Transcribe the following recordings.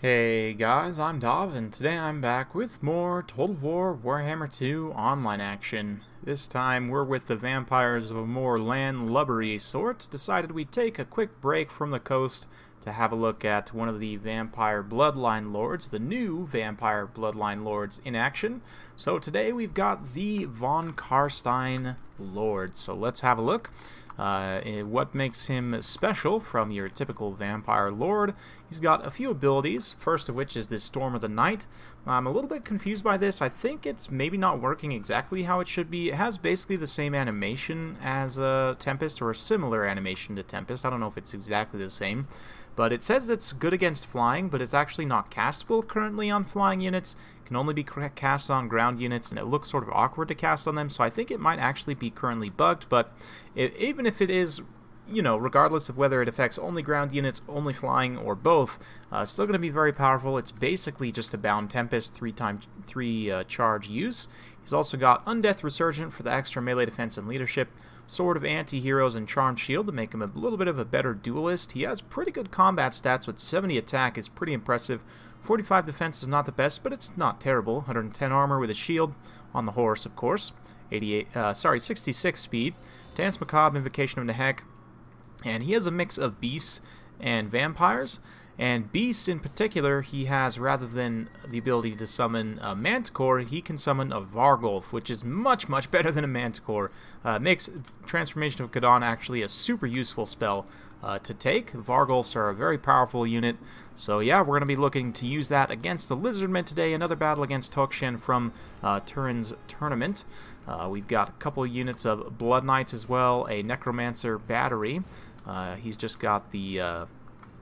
Hey guys, I'm Dov, and today I'm back with more Total War Warhammer 2 online action. This time we're with the vampires of a more landlubbery sort. Decided we'd take a quick break from the coast to have a look at one of the vampire Bloodline Lords, the new vampire Bloodline Lords in action. So today we've got the Von CARSTEIN Lord, so let's have a look. What makes him special from your typical vampire lord? He's got a few abilities, first of which is this Storm of the Night. I'm a little bit confused by this. I think it's maybe not working exactly how it should be. It has basically the same animation as Tempest, or a similar animation to Tempest. I don't know if it's exactly the same, but it says it's good against flying, but it's actually not castable currently on flying units. It can only be cast on ground units, and it looks sort of awkward to cast on them, so I think it might actually be currently bugged. But even if it is, you know, regardless of whether it affects only ground units, only flying, or both, it's still going to be very powerful. It's basically just a Bound Tempest, 3 charge use. He's also got Undeath Resurgent for the extra melee defense and leadership, Sword of Anti-Heroes, and Charmed Shield to make him a little bit of a better duelist. He has pretty good combat stats with 70 attack is pretty impressive. 45 defense is not the best, but it's not terrible. 110 armor with a shield on the horse, of course. 66 speed. Dance Macabre, Invocation of Nehek, and he has a mix of beasts and vampires. And beasts in particular, he has, rather than the ability to summon a Manticore, he can summon a Vargulf, which is much better than a Manticore. Makes Transformation of Kadon actually a super useful spell to take. Vargulfs are a very powerful unit, so yeah, we're going to be looking to use that against the Lizardmen today. Another battle against Tokshin from Turin's tournament. We've got a couple of units of Blood Knights as well, a Necromancer battery. He's just got the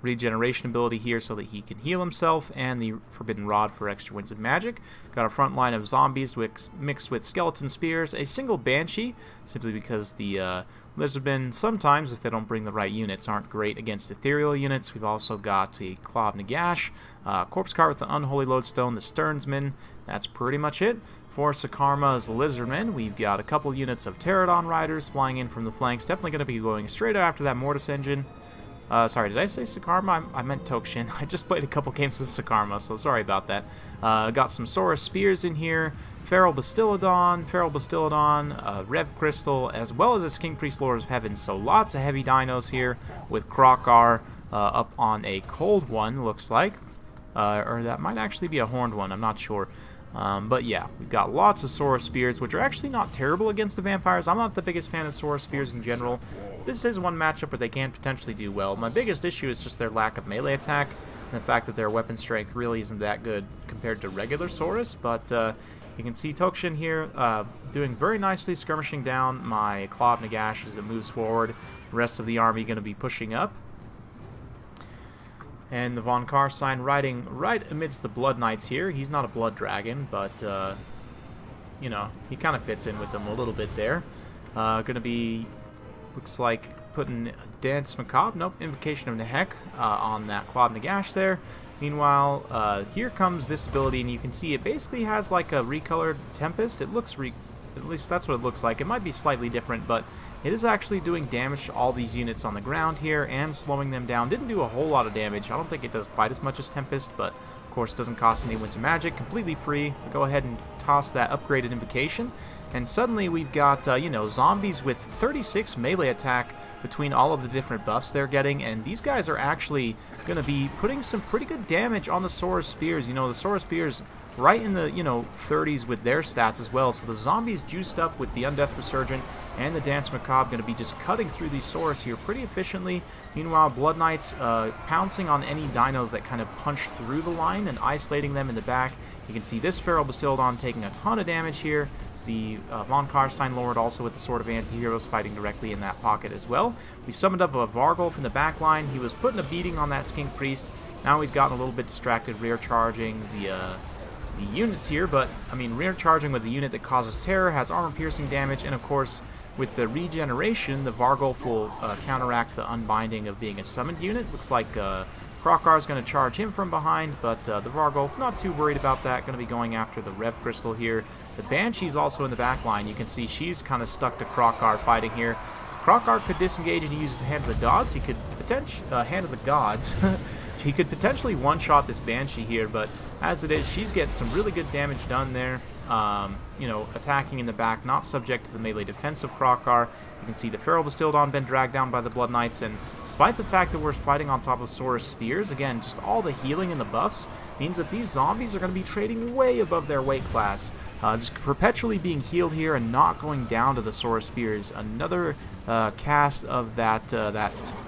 regeneration ability here so that he can heal himself, and the Forbidden Rod for extra winds of magic. Got a front line of zombies mixed with skeleton spears, a single banshee, simply because the Lizardmen sometimes, if they don't bring the right units, aren't great against ethereal units. We've also got a Claw of Nagash, Corpse Cart with the Unholy Lodestone, the Sternsmen. That's pretty much it. For Sakarma's Lizardmen, we've got a couple units of Pterodon Riders flying in from the flanks. Definitely going to be going straight after that Mortis engine. Sorry, did I say Sakarma? I meant Tokshin. I just played a couple games with Sakarma, so sorry about that. Got some Saurus Spears in here, Feral Bastiladon, Rev Crystal, as well as a King Priest Lord of Heaven. So lots of heavy dinos here with Krokar up on a cold one, looks like. Or that might actually be a horned one, I'm not sure. But yeah, we've got lots of Saurus Spears, which are actually not terrible against the vampires. I'm not the biggest fan of Saurus Spears in general. This is one matchup where they can potentially do well. My biggest issue is just their lack of melee attack, and the fact that their weapon strength really isn't that good compared to regular Saurus. But you can see Tokshin here doing very nicely, skirmishing down my Claw of Nagash as it moves forward. The rest of the army going to be pushing up. And the Von CARSTEIN riding right amidst the Blood Knights here. He's not a Blood Dragon, but, you know, he kind of fits in with them a little bit there. Going to be, looks like, putting Dance Macabre, nope, Invocation of Nehek on that Claw of Nagash there. Meanwhile, here comes this ability, and you can see it basically has like a recolored Tempest. It looks, at least that's what it looks like. It might be slightly different, but it is actually doing damage to all these units on the ground here and slowing them down. Didn't do a whole lot of damage. I don't think it does quite as much as Tempest, but of course doesn't cost any winds of magic. Completely free. We'll go ahead and toss that upgraded Invocation. And suddenly we've got, you know, zombies with 36 melee attack between all of the different buffs they're getting. And these guys are actually going to be putting some pretty good damage on the Saurus Spears. You know, the Saurus Spears right in the, you know, 30s with their stats as well. So the zombies juiced up with the Undeath Resurgent and the Dance Macabre going to be just cutting through these Saurus here pretty efficiently. Meanwhile, Blood Knights pouncing on any dinos that kind of punch through the line and isolating them in the back. You can see this Feral Bastiladon taking a ton of damage here. The Von CARSTEIN Lord also with the Sword of Anti-Heroes fighting directly in that pocket as well. We summoned up a Vargulf in the back line. He was putting a beating on that Skink Priest. Now he's gotten a little bit distracted rear charging the units here, but I mean, rear charging with a unit that causes terror, has armor piercing damage, and of course with the regeneration, the Vargulf will counteract the unbinding of being a summoned unit. Looks like Krokar is going to charge him from behind, but the Vargulf not too worried about that. Going to be going after the Rev Crystal here. The Banshee's also in the back line. You can see she's kind of stuck to Krokar fighting here. Krokar could disengage and he uses the Hand of the Gods. He could potentially Hand of the Gods. He could potentially one-shot this Banshee here, but as it is, she's getting some really good damage done there. You know, attacking in the back, not subject to the melee defense of Krokar. You can see the Feral Bastildon been dragged down by the Blood Knights, and despite the fact that we're fighting on top of Saurus Spears, again, just all the healing and the buffs means that these zombies are going to be trading way above their weight class. Just perpetually being healed here and not going down to the Saurus Spears. Another cast of that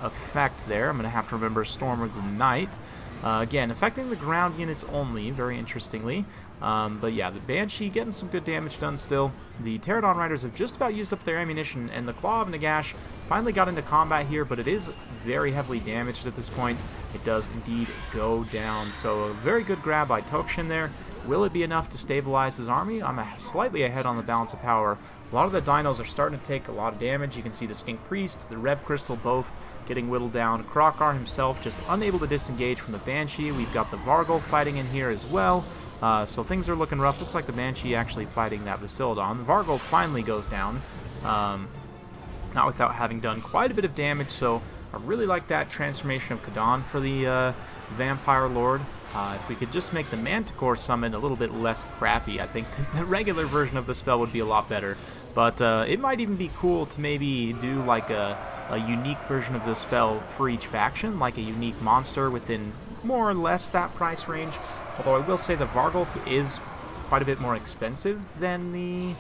effect there. I'm going to have to remember Storm of the Night. Again, affecting the ground units only, very interestingly. But yeah, the Banshee getting some good damage done still. The Pterodon Riders have just about used up their ammunition, and the Claw of Nagash finally got into combat here, but it is very heavily damaged at this point. It does indeed go down. So a very good grab by Tokshin there. Will it be enough to stabilize his army? I'm slightly ahead on the balance of power. A lot of the dinos are starting to take a lot of damage. You can see the Skink Priest, the Rev Crystal both getting whittled down. Krokar himself just unable to disengage from the Banshee. We've got the Vargol fighting in here as well. So things are looking rough. Looks like the Banshee actually fighting that Bastildon. The Vargol finally goes down. Not without having done quite a bit of damage, so I really like that transformation of Kadan for the Vampire Lord. If we could just make the Manticore summon a little bit less crappy, I think the regular version of the spell would be a lot better. But it might even be cool to maybe do like a unique version of the spell for each faction, like a unique monster within more or less that price range. Although I will say the Vargolf is quite a bit more expensive than the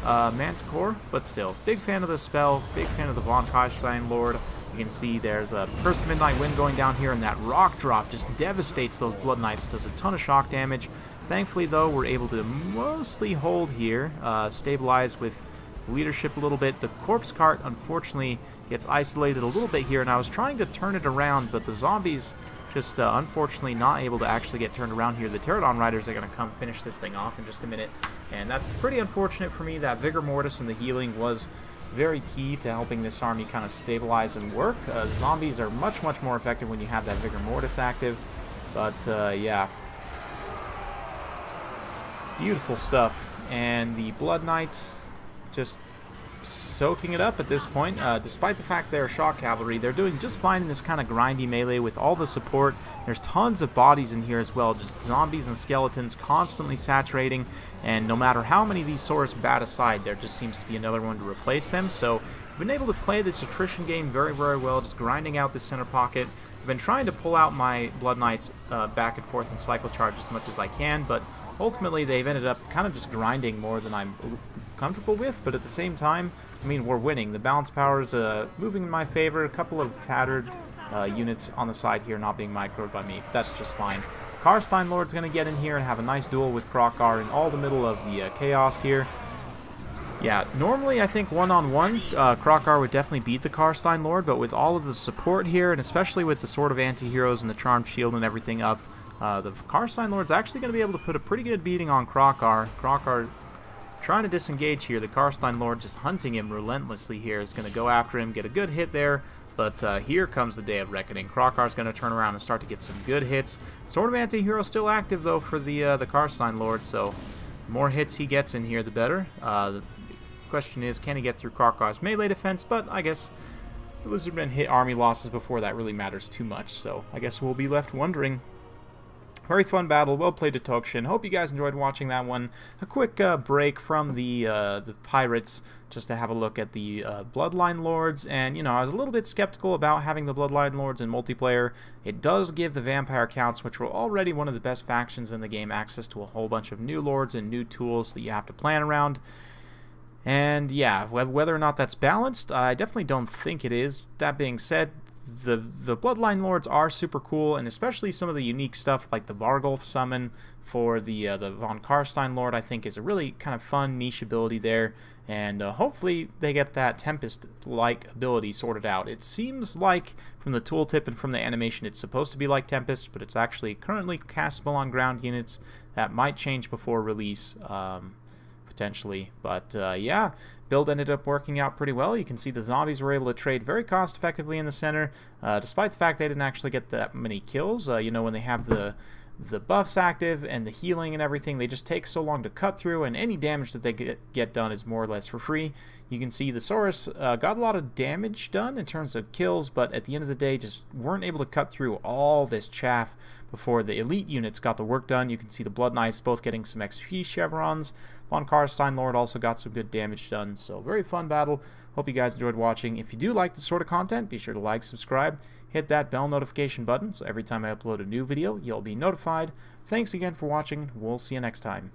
Manticore, but still, big fan of the spell, big fan of the Von CARSTEIN Lord. You can see there's a Curse of Midnight Wind going down here, and that rock drop just devastates those Blood Knights, does a ton of shock damage. Thankfully, though, we're able to mostly hold here, stabilize with leadership a little bit. The Corpse Cart, unfortunately, gets isolated a little bit here, and I was trying to turn it around, but the zombies just unfortunately not able to actually get turned around here. The Pterodon Riders are going to come finish this thing off in just a minute, and that's pretty unfortunate for me. That Vigor Mortis and the healing was very key to helping this army kind of stabilize and work. The zombies are much more effective when you have that Vigor Mortis active, but yeah, beautiful stuff. And the Blood Knights just soaking it up at this point. Despite the fact they're shock cavalry, they're doing just fine in this kind of grindy melee with all the support. There's tons of bodies in here as well, just zombies and skeletons constantly saturating, and no matter how many of these Saurus bat aside, there just seems to be another one to replace them. So I've been able to play this attrition game very well, just grinding out the center pocket. I've been trying to pull out my Blood Knights back and forth and cycle charge as much as I can, but ultimately they've ended up kind of just grinding more than I'm comfortable with. But at the same time, I mean, we're winning. The balance power is moving in my favor. A couple of tattered units on the side here not being microed by me. That's just fine. CARSTEIN Lord's going to get in here and have a nice duel with Krokar in all the middle of the chaos here. Yeah, normally I think one-on-one, Krokar would definitely beat the CARSTEIN Lord, but with all of the support here, and especially with the Sword of Anti-Heroes and the Charmed Shield and everything up, the CARSTEIN Lord's actually going to be able to put a pretty good beating on Krokar. Krokar trying to disengage here. The CARSTEIN Lord just hunting him relentlessly here. Is going to go after him, get a good hit there, but here comes the day of reckoning. Krokar's going to turn around and start to get some good hits. Sword of Anti-Hero still active, though, for the CARSTEIN Lord, so the more hits he gets in here, the better. The question is, can he get through Krokar's melee defense? But I guess the Lizardmen hit army losses before that really matters too much, so I guess we'll be left wondering. Very fun battle, well played to Tokshin. Hope you guys enjoyed watching that one. A quick break from the pirates, just to have a look at the Bloodline Lords. And, you know, I was a little bit skeptical about having the Bloodline Lords in multiplayer. It does give the Vampire Counts, which were already one of the best factions in the game, access to a whole bunch of new lords and new tools that you have to plan around. And, yeah, whether or not that's balanced, I definitely don't think it is. That being said, the Bloodline Lords are super cool, and especially some of the unique stuff like the Vargolf summon for the Von CARSTEIN Lord, I think is a really kind of fun niche ability there, and hopefully they get that Tempest-like ability sorted out. It seems like from the tooltip and from the animation it's supposed to be like Tempest, but it's actually currently castable on ground units. That might change before release, potentially, but yeah. Build ended up working out pretty well. You can see the zombies were able to trade very cost effectively in the center, despite the fact they didn't actually get that many kills. You know, when they have the the buffs active and the healing and everything. They just take so long to cut through, and any damage that they get done is more or less for free. You can see the Saurus got a lot of damage done in terms of kills, but at the end of the day just weren't able to cut through all this chaff before the elite units got the work done. You can see the Blood Knights both getting some XP chevrons. Von CARSTEIN Lord also got some good damage done, so very fun battle. Hope you guys enjoyed watching. If you do like this sort of content, be sure to like, subscribe, hit that bell notification button so every time I upload a new video, you'll be notified. Thanks again for watching. We'll see you next time.